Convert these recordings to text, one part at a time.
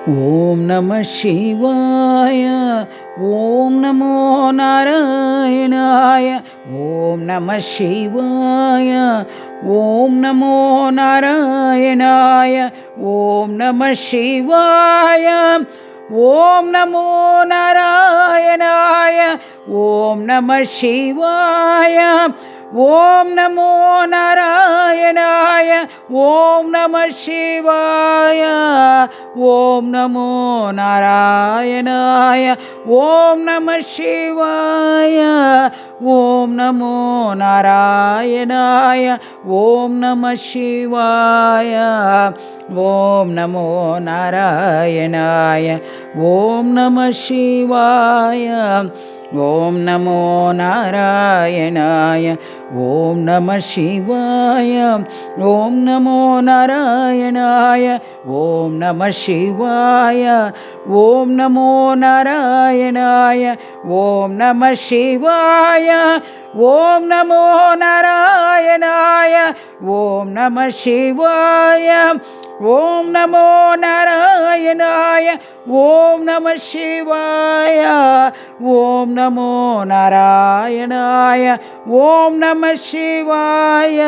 ಓಂ ನಮಃ ಶಿವಾಯ. ಓಂ ನಮೋ ನಾರಾಯಣಾಯ. ಓಂ ನಮಃ ಶಿವಾಯ. ಓಂ ನಮೋ ನಾರಾಯಣಾಯ. ಓಂ ನಮಃ ಶಿವಾಯ. ಓಂ ನಮೋ ನಾರಾಯಣಾಯ. ಓಂ ನಮಃ ಶಿವಾಯ. ಓಂ ನಮೋ ನಾರಾಯಣಾಯ. ಓಂ ನಮಃ ಶಿವಾಯ. ಓಂ ನಮೋ ನಾರಾಯಣಾಯ. ಓಂ ನಮಃ ಶಿವಾಯ. ಓಂ ನಮೋ ನಾರಾಯಣಾಯ. ಓಂ ನಮಃ ಶಿವಾಯ. ಓಂ ನಮೋ ನಾರಾಯಣಾಯ. ಓಂ ನಮಃ ಶಿವಾಯ. ಓಂ ನಮೋ ನಾರಾಯಣಾಯ. ಓಂ ನಮಃ ಶಿವಾಯ. ಓಂ ನಮೋ ನಾರಾಯಣಾಯ. ಓಂ ನಮಃ ಶಿವಾಯ. ಓಂ ನಮೋ ನಾರಾಯಣಾಯ. ಓಂ ನಮಃ ಶಿವಾಯ. ಓಂ ನಮೋ ನಾರಾಯಣಾಯ. ಓಂ ನಮಃ ಶಿವಾಯ. ಓಂ ನಮೋ ನಾರಾಯಣಾಯ. ಓಂ ನಮಃ ಶಿವಾಯ. ಓಂ ನಮೋ ನಾರಾಯಣಾಯ. ಓಂ ನಮಃ ಶಿವಾಯ.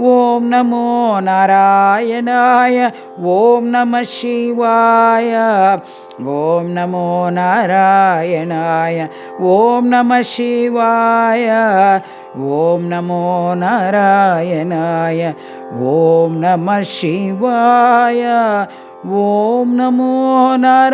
ಓಂ ನಮೋ ನಾರಾಯಣಾಯ. ಓಂ ನಮಃ ಶಿವಾಯ. ಓಂ ನಮೋ ನಾರಾಯಣಾಯ. ಓಂ ನಮಃ ಶಿವಾಯ. ಓಂ ನಮೋ ನಾರಾಯಣಾಯ. ಓಂ ನಮಃ ಶಿವಾಯ. ಓಂ ನಮೋ ನಾರಾಯಣಾಯ.